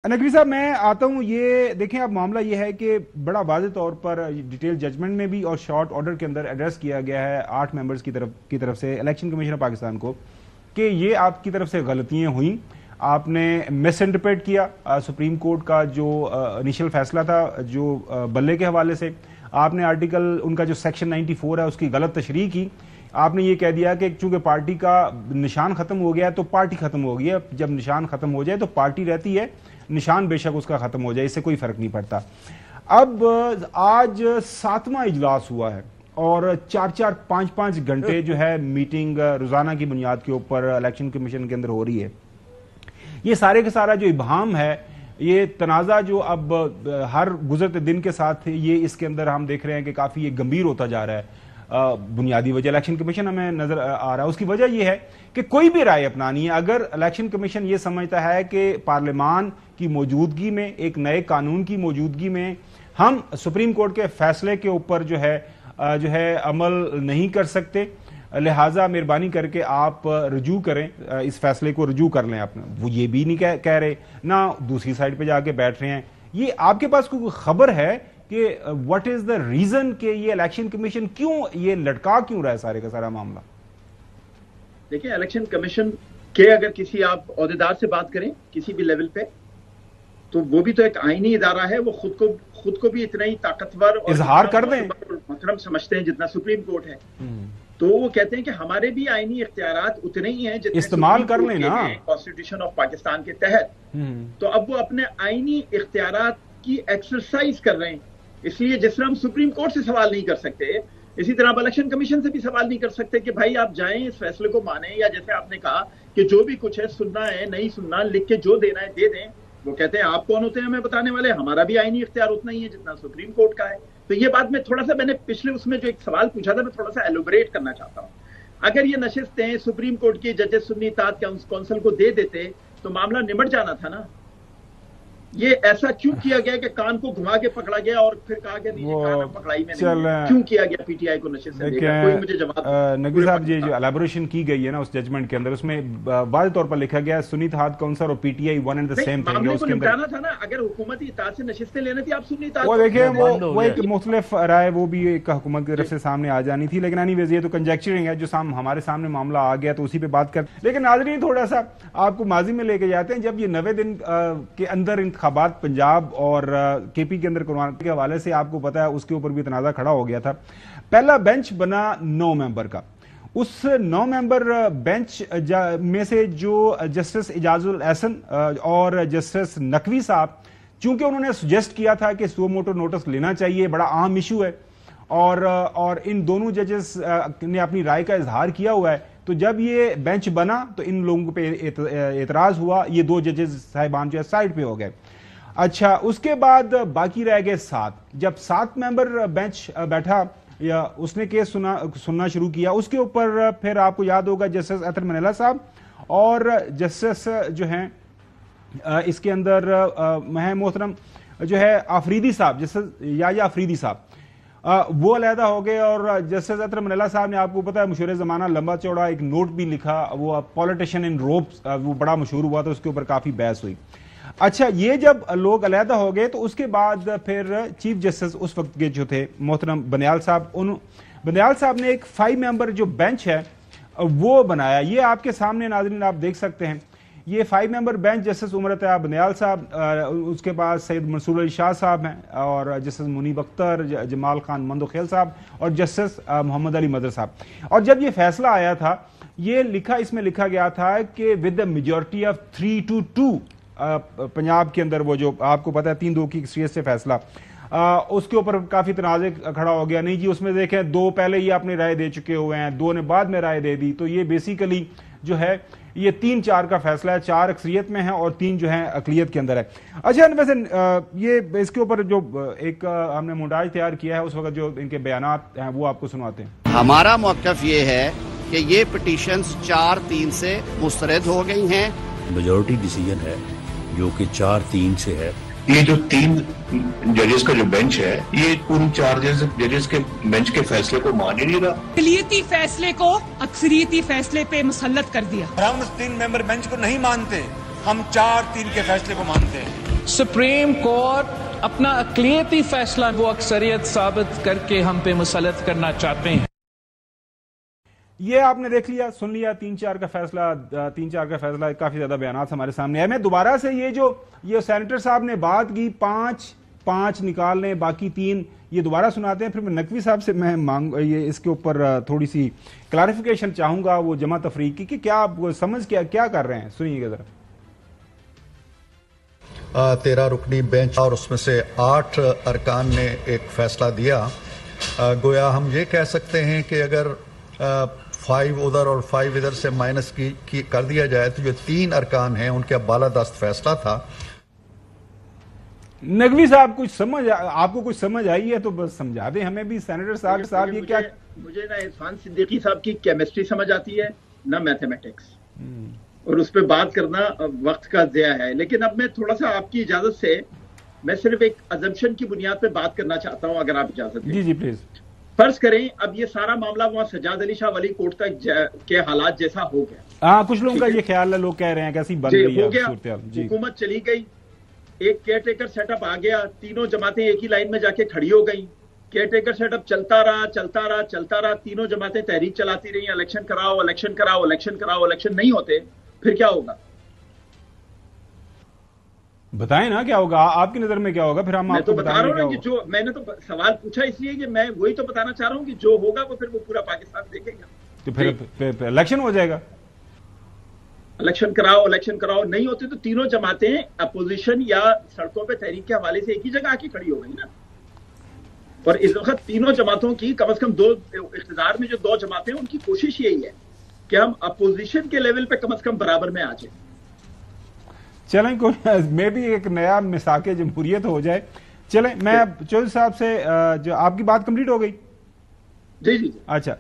नकवी साहब, मैं आता हूँ। ये देखें, अब मामला ये है कि बड़ा वाज़ेह तौर पर डिटेल जजमेंट में भी और शॉर्ट ऑर्डर के अंदर एड्रेस किया गया है 8 मेंबर्स की तरफ से इलेक्शन कमीशन ऑफ पाकिस्तान को कि ये आपकी तरफ से गलतियाँ हुई, आपने मिस इंटरप्रेट किया सुप्रीम कोर्ट का जो इनिशियल फैसला था जो बल्ले के हवाले से। आपने आर्टिकल उनका जो सेक्शन 94 है उसकी गलत तशरीह की। आपने ये कह दिया कि चूंकि पार्टी का निशान खत्म हो गया तो पार्टी खत्म हो गई है, जब निशान खत्म हो जाए तो पार्टी रहती है, निशान बेशक उसका खत्म हो जाए, इससे कोई फर्क नहीं पड़ता। अब आज 7वां इजलास हुआ है और 4-4, 5-5 घंटे जो है मीटिंग रोजाना की बुनियाद के ऊपर इलेक्शन कमीशन के अंदर हो रही है। ये सारे का सारा जो इबहम है, ये तनाज़ा जो अब हर गुजरते दिन के साथ ये इसके अंदर हम देख रहे हैं कि काफी ये गंभीर होता जा रहा है। बुनियादी वजह इलेक्शन कमीशन हमें नजर आ रहा है, उसकी वजह यह है कि कोई भी राय अपनानी है, अगर इलेक्शन कमीशन ये समझता है कि पार्लियामान की मौजूदगी में, एक नए कानून की मौजूदगी में हम सुप्रीम कोर्ट के फैसले के ऊपर जो है अमल नहीं कर सकते, लिहाजा मेहरबानी करके आप रजू करें, इस फैसले को रजू कर लें अपना। वो ये भी नहीं कह रहे, ना दूसरी साइड पे जाके बैठ रहे हैं। ये आपके पास कोई खबर है कि व्हाट इज द रीजन कि ये इलेक्शन कमीशन क्यों ये लटका क्यों रहा है सारे का सारा मामला? देखिए, इलेक्शन कमीशन के अगर किसी आप ओहदेदार से बात करें किसी भी लेवल पे, तो वो भी तो एक आईनी इदारा है, वो खुद को भी इतना ही ताकतवर और इजहार कर दें मुहतरम समझते हैं जितना सुप्रीम कोर्ट है। तो वो कहते हैं कि हमारे भी आईनी इख्तियारात उतने ही हैं जितने इस्तेमाल कर लें ना कॉन्स्टिट्यूशन ऑफ पाकिस्तान के तहत। तो अब वो अपने आईनी इख्तियारात की एक्सरसाइज कर रहे हैं, इसलिए जिस तरह हम सुप्रीम कोर्ट से सवाल नहीं कर सकते, इसी तरह आप इलेक्शन कमीशन से भी सवाल नहीं कर सकते कि भाई आप जाएं इस फैसले को माने, या जैसे आपने कहा कि जो भी कुछ है सुनना है नहीं सुनना, लिख के जो देना है दे दें। वो कहते हैं आप कौन होते हैं हमें बताने वाले, हमारा भी आईनी इख्तियार उतना ही है जितना सुप्रीम कोर्ट का है। तो ये बात में थोड़ा सा, मैंने पिछले उसमें जो एक सवाल पूछा था, मैं थोड़ा सा एलोबरेट करना चाहता हूँ। अगर ये नशिस्तें सुप्रीम कोर्ट की जजेस सुन्नी इत्तेहाद काउंसिल को दे देते तो मामला निमट जाना था ना। ये ऐसा क्यों किया गया कि कान को घुमा के पकड़ा गया और फिर कहा कि नहीं कान पकड़ाई में नहीं, क्यों किया गया पीटीआई को नशे से? कोई मुझे जवाब। नकवी साहब, ये जो एलैबोरेशन की गई है ना उस जजमेंट के अंदर, उसमें वाज़ेह तौर पर लिखा गया सुन्नी इत्तेहाद काउंसिल और PTI one and the same thing है। उसके अंदर था ना, अगर हुकूमती इत्तेहाद से नशिस्तें लेनी थी आप सुन्नी इत्तेहाद, वो देखिए वो एक मुख्तलिफ राय वो भी एक हुकूमत की तरफ से सामने आ जानी थी, लेकिन एनीवेज ये तो कंजेक्चरिंग है, जो हमारे सामने मामला आ गया तो उसी पे बात कर। लेकिन नाज़रीन, थोड़ा सा आपको माजी में लेके जाते हैं, जब ये 90 दिन के अंदर इंतखाबात पंजाब और केपी के अंदर करवाने के हवाले से आपको पता है उसके ऊपर भी तनाज़ा खड़ा हो गया था। पहला बेंच बना 9 मेंबर का, उस 9 मेंबर बेंच में से जो जस्टिस इजाजुल एहसन और जस्टिस नकवी साहब, चूंकि उन्होंने सुजेस्ट किया था कि सो मोटो नोटिस लेना चाहिए, बड़ा आम इशू है, और इन दोनों जजेस ने अपनी राय का इजहार किया हुआ है, तो जब ये बेंच बना तो इन लोगों पे एतराज हुआ, ये 2 जजेस साहिबान जो है साइड पे हो गए। अच्छा, उसके बाद बाकी रह गए 7। जब 7 मेंबर बेंच बैठा या उसने केस सुनना शुरू किया, उसके ऊपर फिर आपको याद होगा जस्टिस अतर मनीला साहब और जस्टिस जो हैं इसके अंदर मोहतरम जो है आफरीदी साहब, जस्टिस या आफरीदी साहब, वो अलहदा हो गए। और जस्टिस अतर मनीला साहब ने, आपको पता है, मशहूर ज़माना लंबा चौड़ा एक नोट भी लिखा, वो पॉलिटिशियन इन रोप्स, वो बड़ा मशहूर हुआ था, उसके ऊपर काफी बहस हुई। अच्छा, ये जब लोग अलहदा हो गए तो उसके बाद फिर चीफ जस्टिस उस वक्त के जो थे मोहतरम बनियाल साहब, बनियाल साहब ने एक 5 मेंबर जो बेंच है वो बनाया। ये आपके सामने नाज़रीन आप देख सकते हैं, ये 5 member bench justice Umar Ata Bandial साहब, उसके बाद सैयद मंसूर अली शाह साहब हैं, और जस्टिस मुनीब अख्तर, जमाल खान मंदोखेल साहब और जस्टिस मोहम्मद अली मदर साहब। और जब ये फैसला आया था, ये इसमें लिखा गया था कि with the majority of 3-2 Punjab के अंदर, वो जो आपको पता है 3-2 की अक्सरियत से फैसला, उसके ऊपर काफी तनाज़े खड़ा हो गया। नहीं जी, उसमें देखें 2 पहले ही अपनी राय दे चुके हुए हैं, 2 ने बाद में राय दे दी, तो ये बेसिकली जो है ये 3-4 का फैसला है, 4 अक्सरियत में है और 3 जो है अकलियत के अंदर है। अच्छा, वैसे ये इसके ऊपर जो एक हमने मोन्टाज तैयार किया है, उस वक्त जो इनके बयानात हैं वो आपको सुनाते हैं। हमारा मौक़िफ़ ये है कि ये पिटीशंस 4-3 से मुस्तरद हो गई हैं। मेजॉरिटी डिसीजन है जो कि 4-3 से है। ये जो 3 जजेस का जो बेंच है, ये पूरी 4 जजेस के बेंच के फैसले को मान ही नहीं रहा। अक़लियती फैसले को अक्सरियती फैसले पे मुसल्लत कर दिया। हम उस 3 मेंबर बेंच को नहीं मानते, हम 4-3 के फैसले को मानते हैं। सुप्रीम कोर्ट अपना अक़लियती फैसला वो अक्सरियत साबित करके हम पे मुसलत करना चाहते हैं। ये आपने देख लिया, सुन लिया, 3-4 का फैसला, काफी ज्यादा बयानात हमारे सामने है। मैं दोबारा से ये सेनेटर साहब ने बात की 5 निकाल लें बाकी 3, ये दोबारा सुनाते हैं, फिर मैं नकवी साहब से मैं ये इसके ऊपर थोड़ी सी क्लैरिफिकेशन चाहूंगा वो जमा तफरीक की कि क्या आप समझ क्या कर रहे हैं। सुनिएगा जरा। 13 रुकनी बेंच और उसमें से 8 अरकान ने एक फैसला दिया। गोया हम ये कह सकते हैं कि अगर 5 उधर और 5 इधर से माइनस की कर दिया जाए तो जो 3 अरकान हैं उनके बालादस्त फैसला था। नकवी साहब आपको कुछ समझ आई है तो बस समझा दें हमें भी। सेनेटर साहब ये क्या, मुझे ना इरफान सिद्दीकी साहब की केमिस्ट्री समझ आती है ना मैथमेटिक्स, और उस पर बात करना वक्त का ज़या है। लेकिन अब मैं थोड़ा सा आपकी इजाजत से मैं सिर्फ एक अजम्पशन की बुनियाद पे बात करना चाहता हूं, अगर आप इजाजत दें। जी प्लीज। फर्ज करें अब ये सारा मामला वहां सजाद अली शाह वली कोर्ट तक के हालात जैसा हो गया। हाँ, कुछ लोगों का ये ख्याल है, लोग कह रहे हैं कैसी बन रही है सूरत-ए-हाल। हुकूमत चली गई, एक केयर टेकर सेटअप आ गया, तीनों जमातें एक ही लाइन में जाके खड़ी हो गई। केयर टेकर सेटअप चलता रहा, तीनों जमातें तहरीक चलाती रही, इलेक्शन कराओ, इलेक्शन नहीं होते, फिर क्या होगा? बताएं ना क्या होगा, आपकी नजर में क्या होगा, फिर हम आपको बता रहा हूँ कि जो मैंने तो सवाल पूछा इसलिए कि मैं वही तो बताना चाह रहा हूँ कि जो होगा वो फिर वो पूरा पाकिस्तान देखेगा। तो फिर इलेक्शन हो जाएगा। इलेक्शन कराओ नहीं होते तो तीनों जमातें अपोजिशन या सड़कों पे तहरीक के हवाले से एक ही जगह आके खड़ी हो गई ना। और इस वक्त तीनों जमातों की कम से कम इख्तिदार में जो 2 जमातें उनकी कोशिश यही है कि हम अपोजिशन के लेवल पे कम से कम बराबर में आ जाए। चलें, कोई मे भी एक नया मिसाके जमहूरियत हो जाए। चलें, मैं चौधरी साहब से जो आपकी बात कंप्लीट हो गई। जी। अच्छा,